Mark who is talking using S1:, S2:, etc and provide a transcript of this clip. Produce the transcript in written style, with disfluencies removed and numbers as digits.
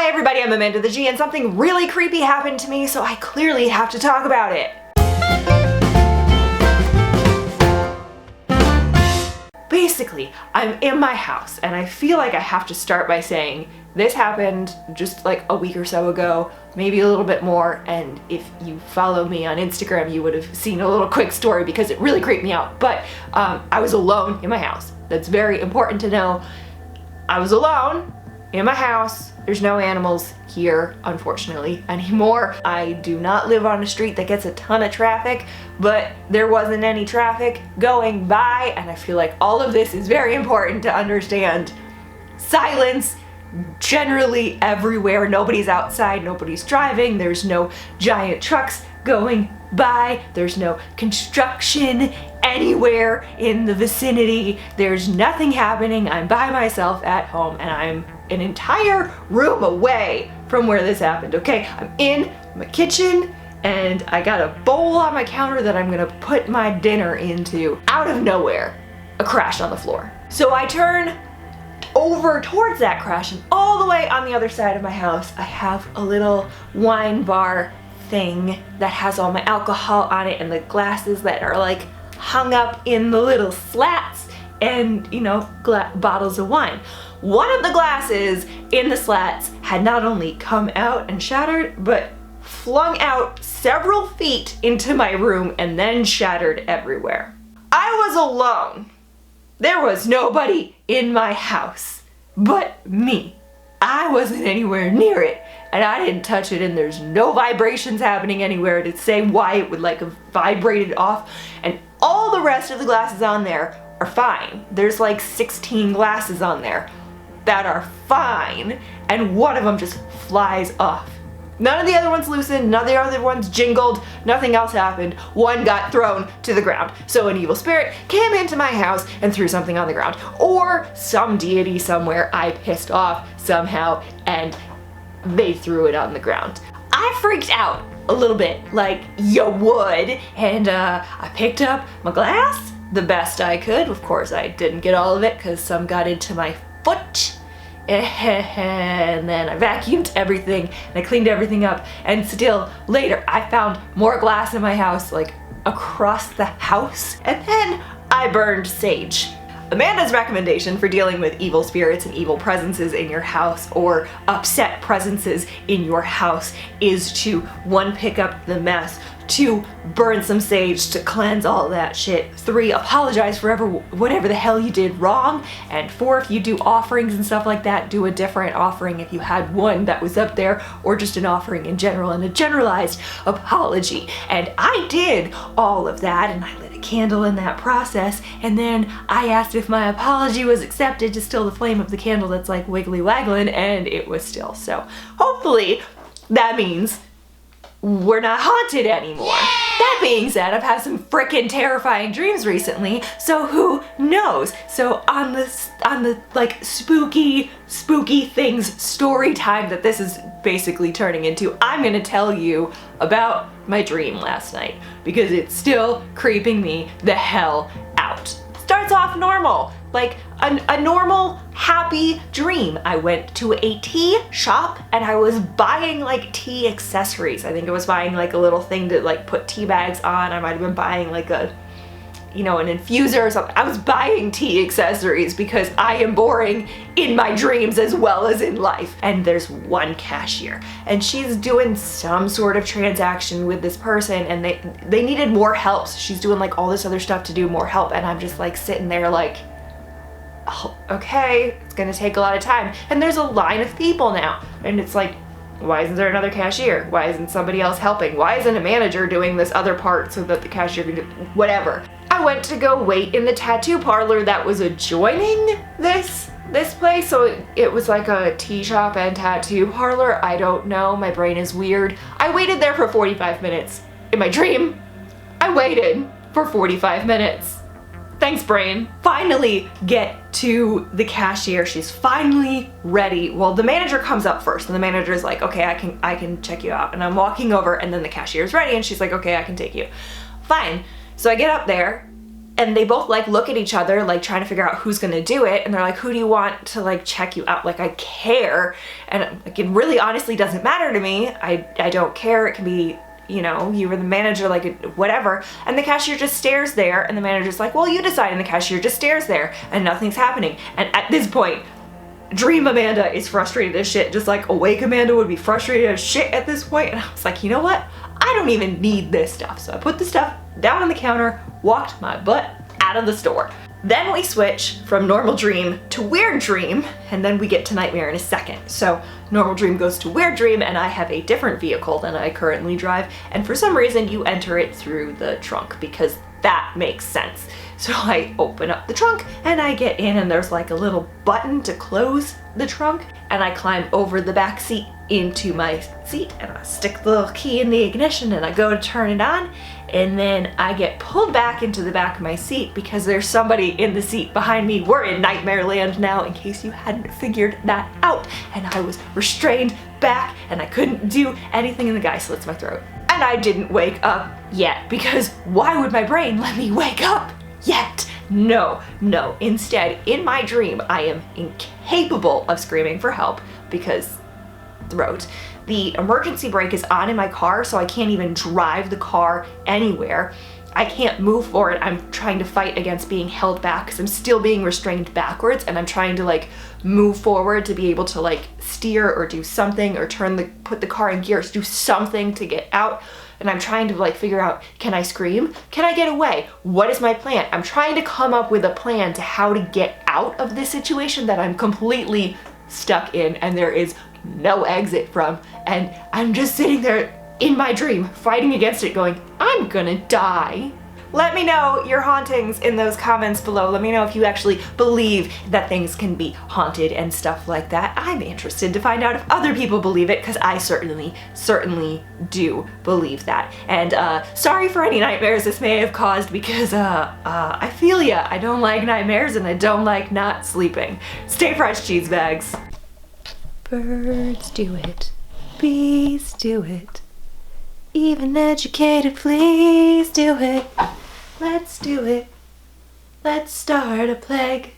S1: Hi everybody, I'm Amanda the G, and something really creepy happened to me, so I clearly have to talk about it. Basically, I'm in my house, and I feel like I have to start by saying this happened just like a week or so ago, maybe a little bit more, and if you follow me on Instagram, you would have seen a little quick story because it really creeped me out. But I was alone in my house. That's very important to know. I was alone in my house. There's no animals here, unfortunately, anymore. I do not live on a street that gets a ton of traffic, but there wasn't any traffic going by, and I feel like all of this is very important to understand. Silence generally everywhere. Nobody's outside, nobody's driving, there's no giant trucks going by, there's no construction anywhere in the vicinity, there's nothing happening. I'm by myself at home, and I'm an entire room away from where this happened, okay? I'm in my kitchen, and I got a bowl on my counter that I'm gonna put my dinner into. Out of nowhere, a crash on the floor. So I turn over towards that crash, and all the way on the other side of my house, I have a little wine bar thing that has all my alcohol on it and the glasses that are like hung up in the little slats, and you know, bottles of wine. One of the glasses in the slats had not only come out and shattered, but flung out several feet into my room and then shattered everywhere. I was alone. There was nobody in my house but me. I wasn't anywhere near it, and I didn't touch it, and there's no vibrations happening anywhere to say why it would like have vibrated off, and all the rest of the glasses on there are fine. There's like 16 glasses on there that are fine, and one of them just flies off. None of the other ones loosened, none of the other ones jingled, nothing else happened. One got thrown to the ground. So an evil spirit came into my house and threw something on the ground. Or some deity somewhere I pissed off somehow and they threw it on the ground. I freaked out a little bit, like you would, and I picked up my glass the best I could. Of course I didn't get all of it because some got into my foot. And then I vacuumed everything and I cleaned everything up, and still later I found more glass in my house, like across the house, and then I burned sage. Amanda's recommendation for dealing with evil spirits and evil presences in your house or upset presences in your house is to 1, pick up the mess, 2, burn some sage to cleanse all that shit, 3, apologize for whatever the hell you did wrong, and 4, if you do offerings and stuff like that, do a different offering if you had one that was up there, or just an offering in general and a generalized apology. And I did all of that, and I lit a candle in that process, and then I asked if my apology was accepted to still the flame of the candle that's like wiggly waggling, and it was still. So hopefully that means we're not haunted anymore. That being said, I've had some frickin' terrifying dreams recently, so who knows? So on the like spooky things story time that this is basically turning into, I'm gonna tell you about my dream last night because it's still creeping me the hell out. Starts off normal, like a normal happy dream. I went to a tea shop and I was buying like tea accessories. I think I was buying like a little thing to like put tea bags on. I might have been buying like a, you know, an infuser or something. I was buying tea accessories because I am boring in my dreams as well as in life. And there's one cashier and she's doing some sort of transaction with this person, and they needed more help. So she's doing like all this other stuff to do more help, and I'm just like sitting there like, oh, okay, it's gonna take a lot of time. And there's a line of people now, and it's like, why isn't there another cashier? Why isn't somebody else helping? Why isn't a manager doing this other part so that the cashier can do whatever? I went to go wait in the tattoo parlor that was adjoining this place, so it was like a tea shop and tattoo parlor. I don't know, my brain is weird. I waited there for 45 minutes. In my dream, I waited for 45 minutes. Thanks, brain. Finally get to the cashier. She's finally ready. Well, the manager comes up first, and the manager is like, okay, I can check you out. And I'm walking over, and then the cashier's ready, and she's like, okay, I can take you. Fine. So I get up there, and they both like look at each other, like trying to figure out who's gonna do it, and they're like, who do you want to like check you out? Like, I care, and like, it really honestly doesn't matter to me. I don't care. It can be, you know, you were the manager, like whatever. And the cashier just stares there, and the manager's like, well, you decide, and the cashier just stares there, and nothing's happening. And at this point, Dream Amanda is frustrated as shit, just like Awake Amanda would be frustrated as shit at this point. And I was like, you know what? I don't even need this stuff. So I put the stuff down on the counter, walked my butt out of the store. Then we switch from Normal Dream to Weird Dream, and then we get to Nightmare in a second. So Normal Dream goes to Weird Dream, and I have a different vehicle than I currently drive, and for some reason you enter it through the trunk, because that makes sense. So I open up the trunk and I get in, and there's like a little button to close the trunk, and I climb over the back seat into my seat, and I stick the little key in the ignition, and I go to turn it on, and then I get pulled back into the back of my seat because there's somebody in the seat behind me. We're in Nightmare Land now, in case you hadn't figured that out. And I was restrained back, and I couldn't do anything, and the guy slits my throat. And I didn't wake up yet, because why would my brain let me wake up yet? No. Instead, in my dream, I am incapable of screaming for help because throat. The emergency brake is on in my car, so I can't even drive the car anywhere. I can't move forward. I'm trying to fight against being held back because I'm still being restrained backwards, and I'm trying to like move forward to be able to like steer or do something, or put the car in gear, do something to get out. And I'm trying to like figure out, can I scream? Can I get away? What is my plan? I'm trying to come up with a plan to how to get out of this situation that I'm completely stuck in, and there is no exit from, and I'm just sitting there in my dream fighting against it, going, I'm gonna die. Let me know your hauntings in those comments below. Let me know if you actually believe that things can be haunted and stuff like that. I'm interested to find out if other people believe it, because I certainly do believe that. And sorry for any nightmares this may have caused, because I feel ya. I don't like nightmares, and I don't like not sleeping. Stay fresh, cheese bags. Birds do it, bees do it, even educated fleas do it. Let's do it. Let's start a plague.